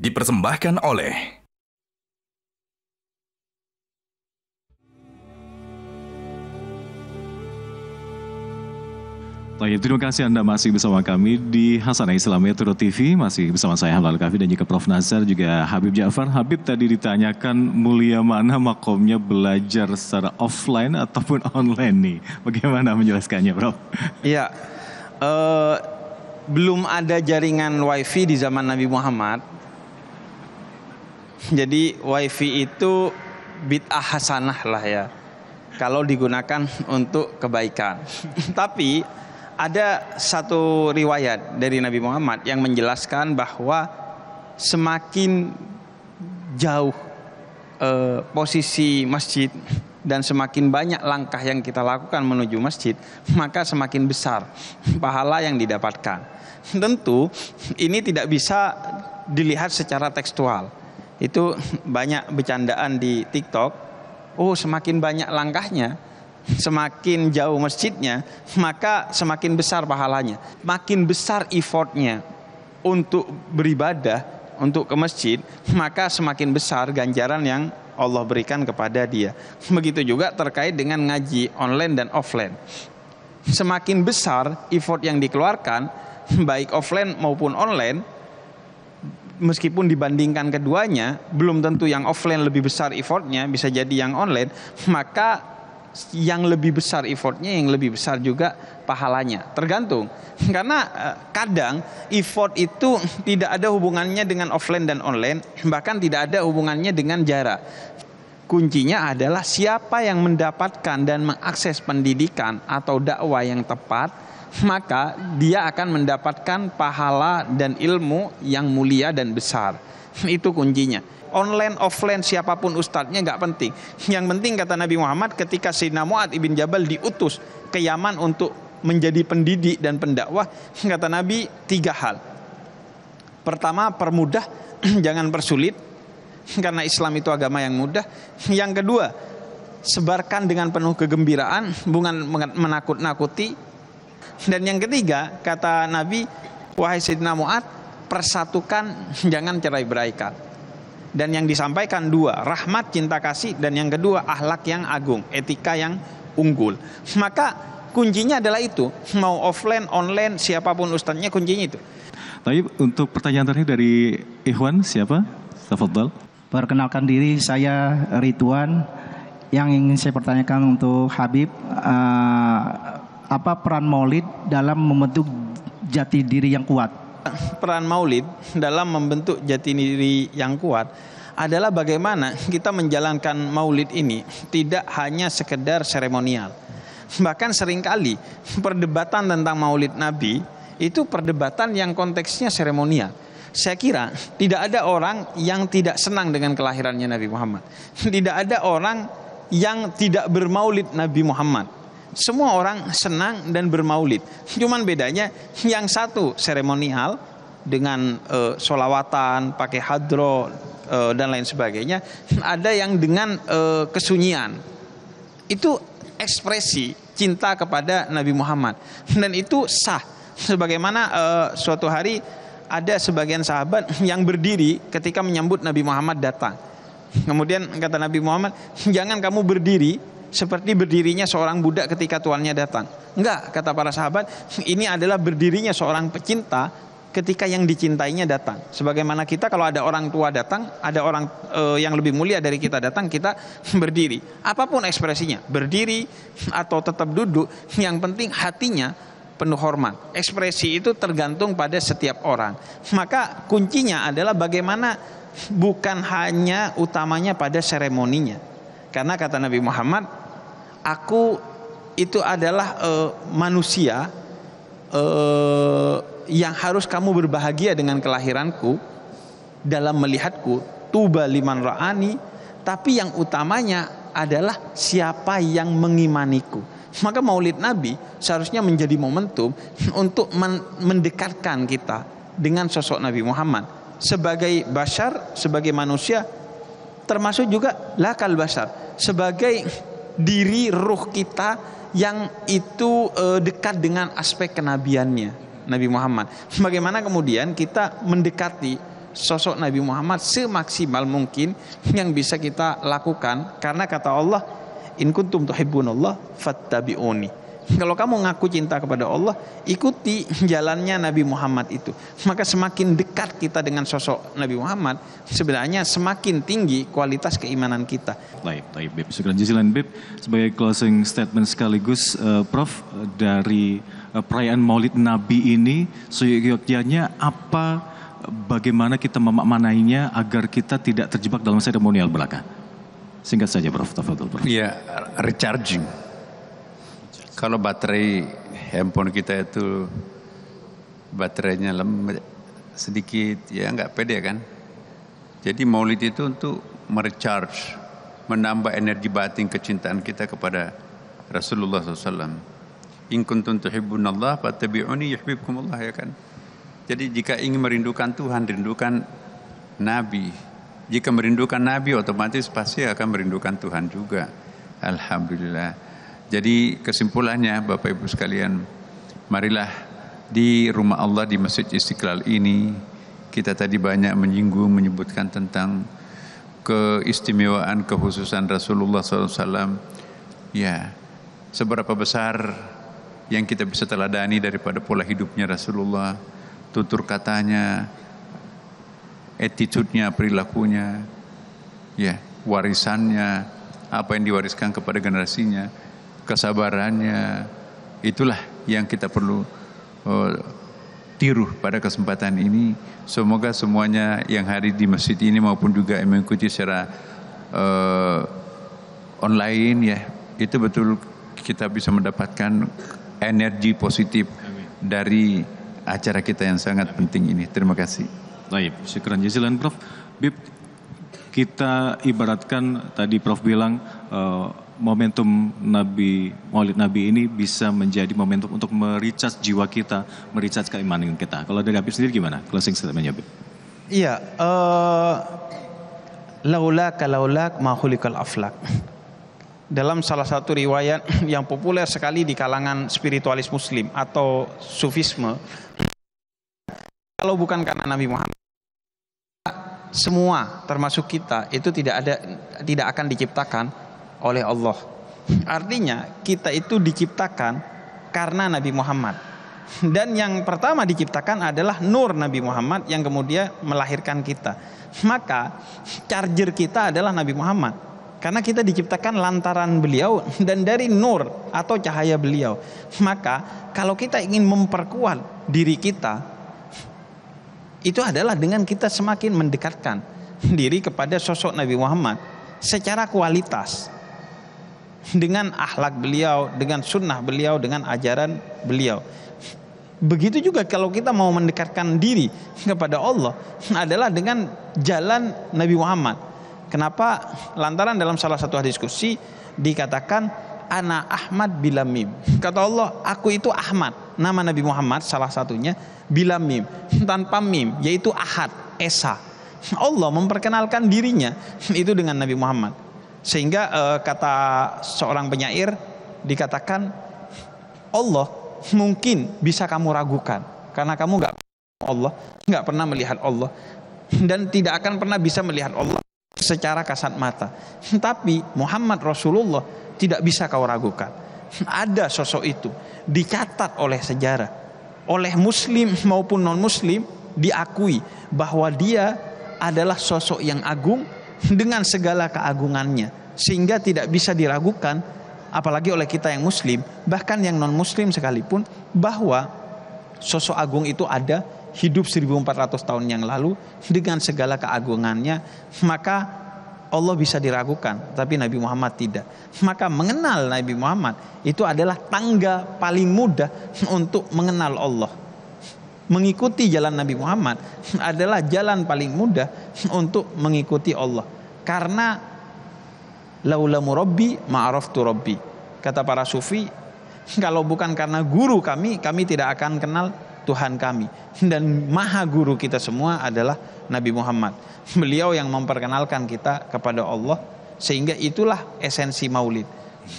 dipersembahkan oleh Baik, terima kasih Anda masih bersama kami di Hasanah Islam Metro TV. Masih bersama saya Halal Kafi dan juga Prof. Nazar, juga Habib Ja'far. Habib, tadi ditanyakan mulia mana makomnya belajar secara offline ataupun online nih. Bagaimana menjelaskannya, Prof? Iya, belum ada jaringan wifi di zaman Nabi Muhammad. Jadi wifi itu bid'ah hasanah lah ya, kalau digunakan untuk kebaikan. Tapi ada satu riwayat dari Nabi Muhammad yang menjelaskan bahwa semakin jauh posisi masjid dan semakin banyak langkah yang kita lakukan menuju masjid, maka semakin besar pahala yang didapatkan. Tentu ini tidak bisa dilihat secara tekstual. Itu banyak bercandaan di TikTok. Oh, semakin banyak langkahnya, semakin jauh masjidnya, maka semakin besar pahalanya. Makin besar effortnya untuk beribadah, untuk ke masjid, maka semakin besar ganjaran yang Allah berikan kepada dia. Begitu juga terkait dengan ngaji online dan offline. Semakin besar effort yang dikeluarkan, baik offline maupun online, meskipun dibandingkan keduanya, belum tentu yang offline lebih besar effortnya, bisa jadi yang online, maka yang lebih besar effortnya, yang lebih besar juga pahalanya. Tergantung, karena kadang effort itu tidak ada hubungannya dengan offline dan online, bahkan tidak ada hubungannya dengan jarak. Kuncinya adalah siapa yang mendapatkan dan mengakses pendidikan atau dakwah yang tepat, maka dia akan mendapatkan pahala dan ilmu yang mulia dan besar. Itu kuncinya. Online, offline, siapapun ustadznya nggak penting. Yang penting kata Nabi Muhammad, ketika Sayyidina Mu'adz ibn Jabal diutus ke Yaman untuk menjadi pendidik dan pendakwah, kata Nabi 3 hal. Pertama, permudah, jangan persulit, karena Islam itu agama yang mudah. Yang kedua, sebarkan dengan penuh kegembiraan, bukan menakut-nakuti. Dan yang ketiga, kata Nabi, wahai Sayyidina Mu'adz, persatukan, jangan cerai-beraikan. Dan yang disampaikan 2, rahmat, cinta kasih, dan yang kedua akhlak yang agung, etika yang unggul. Maka kuncinya adalah itu, mau offline, online, siapapun ustadznya, kuncinya itu. Tapi untuk pertanyaan terakhir dari Ikhwan, siapa? Tafadhal. Perkenalkan diri, saya Ridwan. Yang ingin saya pertanyakan untuk Habib, apa peran maulid dalam membentuk jati diri yang kuat? Peran maulid dalam membentuk jati diri yang kuat adalah bagaimana kita menjalankan maulid ini tidak hanya sekedar seremonial. Bahkan seringkali perdebatan tentang maulid Nabi itu perdebatan yang konteksnya seremonial. Saya kira tidak ada orang yang tidak senang dengan kelahirannya Nabi Muhammad. Tidak ada orang yang tidak bermaulid Nabi Muhammad. Semua orang senang dan bermaulid. Cuman bedanya yang satu seremonial dengan sholawatan, pakai hadro dan lain sebagainya. Ada yang dengan kesunyian. Itu ekspresi cinta kepada Nabi Muhammad. Dan itu sah. Sebagaimana suatu hari ada sebagian sahabat yang berdiri ketika menyambut Nabi Muhammad datang. Kemudian kata Nabi Muhammad, jangan kamu berdiri seperti berdirinya seorang budak ketika tuannya datang. Enggak, kata para sahabat, ini adalah berdirinya seorang pecinta ketika yang dicintainya datang. Sebagaimana kita kalau ada orang tua datang, ada orang yang lebih mulia dari kita datang, kita berdiri. Apapun ekspresinya, berdiri atau tetap duduk, yang penting hatinya penuh hormat. Ekspresi itu tergantung pada setiap orang. Maka kuncinya adalah bagaimana bukan hanya utamanya pada seremoninya. Karena kata Nabi Muhammad, aku itu adalah manusia yang harus kamu berbahagia dengan kelahiranku, dalam melihatku, tuba liman ra'ani, tapi yang utamanya adalah siapa yang mengimaniku. Maka maulid Nabi seharusnya menjadi momentum untuk mendekatkan kita dengan sosok Nabi Muhammad sebagai bashar, sebagai manusia, termasuk juga lakal bashar, sebagai diri ruh kita yang itu dekat dengan aspek kenabiannya Nabi Muhammad. Bagaimana kemudian kita mendekati sosok Nabi Muhammad semaksimal mungkin yang bisa kita lakukan, karena kata Allah, in kuntum tuhibbunallah fattabi'uni. Kalau kamu ngaku cinta kepada Allah, ikuti jalannya Nabi Muhammad itu. Maka semakin dekat kita dengan sosok Nabi Muhammad, sebenarnya semakin tinggi kualitas keimanan kita. Baik, Bib. Syukran jazilan, Bib. Sebagai closing statement sekaligus, Prof, dari perayaan Maulid Nabi ini, seyogyanya apa, bagaimana kita memaknainya agar kita tidak terjebak dalam seremonial belaka? Singkat saja, Prof. Tafadhol, Prof. Ya, recharging. Kalau baterai handphone kita itu baterainya sedikit, ya nggak pede kan. Jadi Maulid itu untuk merecharge, menambah energi batin kecintaan kita kepada Rasulullah SAW. In kuntum tuhibbunallah fattabi'uni yuhibbukumullah, ya kan. Jadi jika ingin merindukan Tuhan, rindukan Nabi. Jika merindukan Nabi, otomatis pasti akan merindukan Tuhan juga. Alhamdulillah. Jadi kesimpulannya, Bapak Ibu sekalian, marilah di rumah Allah, di Masjid Istiqlal ini, kita tadi banyak menyebutkan tentang keistimewaan, kekhususan Rasulullah SAW. Ya, seberapa besar yang kita bisa teladani daripada pola hidupnya Rasulullah, tutur katanya, attitude-nya, perilakunya, ya, warisannya, apa yang diwariskan kepada generasinya, kesabarannya. Itulah yang kita perlu tiru pada kesempatan ini. Semoga semuanya yang hadir di masjid ini maupun juga yang mengikuti secara online, ya, itu betul kita bisa mendapatkan energi positif dari acara kita yang sangat penting ini. Terima kasih. Baik, syukran jazilan, Prof. Bib, kita ibaratkan tadi Prof bilang momentum Maulid Nabi ini bisa menjadi momentum untuk mericas jiwa kita, mericas keimanan kita. Kalau dari Habib sendiri gimana? Closing statement-nya, Habib. Iya, laulak ma khuliqal aflak. Dalam salah satu riwayat yang populer sekali di kalangan spiritualis muslim atau sufisme, kalau bukan karena Nabi Muhammad, semua termasuk kita itu tidak akan diciptakan oleh Allah. Artinya kita itu diciptakan karena Nabi Muhammad. Dan yang pertama diciptakan adalah nur Nabi Muhammad yang kemudian melahirkan kita. Maka charger kita adalah Nabi Muhammad, karena kita diciptakan lantaran beliau dan dari nur atau cahaya beliau. Maka kalau kita ingin memperkuat diri kita, itu adalah dengan kita semakin mendekatkan diri kepada sosok Nabi Muhammad secara kualitas, dengan akhlak beliau, dengan sunnah beliau, dengan ajaran beliau. Begitu juga kalau kita mau mendekatkan diri kepada Allah adalah dengan jalan Nabi Muhammad. Kenapa? Lantaran dalam salah satu hadis qudsi dikatakan ana Ahmad bila mim. Kata Allah, aku itu Ahmad. Nama Nabi Muhammad salah satunya bila mim, tanpa mim, yaitu Ahad, Esa. Allah memperkenalkan dirinya itu dengan Nabi Muhammad. Sehingga kata seorang penyair dikatakan, Allah mungkin bisa kamu ragukan karena kamu nggak pernah melihat Allah dan tidak akan pernah bisa melihat Allah secara kasat mata. Tapi Muhammad Rasulullah tidak bisa kau ragukan. Ada sosok itu dicatat oleh sejarah, oleh muslim maupun non muslim, diakui bahwa dia adalah sosok yang agung dengan segala keagungannya, sehingga tidak bisa diragukan apalagi oleh kita yang muslim, bahkan yang non muslim sekalipun, bahwa sosok agung itu ada, hidup 1400 tahun yang lalu dengan segala keagungannya. Maka Allah bisa diragukan, tapi Nabi Muhammad tidak. Maka mengenal Nabi Muhammad itu adalah tangga paling mudah untuk mengenal Allah. Mengikuti jalan Nabi Muhammad adalah jalan paling mudah untuk mengikuti Allah. Karena laula murabbi ma'araftu rabbi. Kata para sufi, kalau bukan karena guru kami tidak akan kenal Tuhan kami. Dan maha guru kita semua adalah Nabi Muhammad. Beliau yang memperkenalkan kita kepada Allah. Sehingga itulah esensi maulid,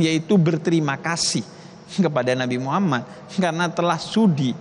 yaitu berterima kasih kepada Nabi Muhammad karena telah sudi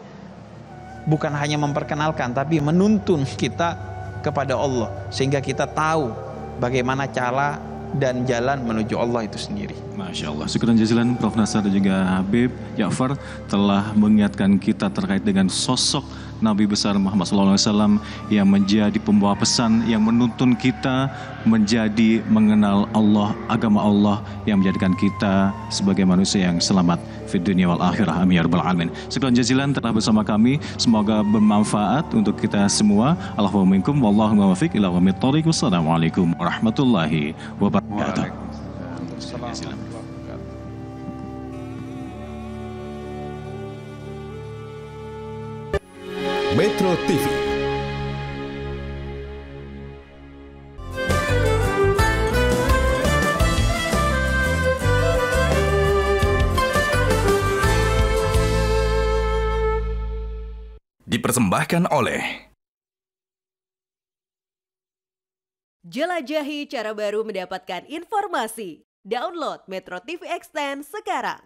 bukan hanya memperkenalkan, tapi menuntun kita kepada Allah, sehingga kita tahu bagaimana cara dan jalan menuju Allah itu sendiri. Masya Allah. Syukran jazilan Prof. Nasar dan juga Habib Ja'far telah mengingatkan kita terkait dengan sosok Nabi besar Muhammad SAW yang menjadi pembawa pesan yang menuntun kita menjadi mengenal Allah, agama Allah yang menjadikan kita sebagai manusia yang selamat di dunia wal akhirah. Amin ya rabbal alamin. Syukran jazilan telah bersama kami. Semoga bermanfaat untuk kita semua. Allahumma minkum wallahu muwaffiq ila aqwamit thoriq. Wassalamualaikum warahmatullahi wabarakatuh. Metro TV. Dipersembahkan oleh Jelajahi cara baru mendapatkan informasi. Download Metro TV Extend sekarang.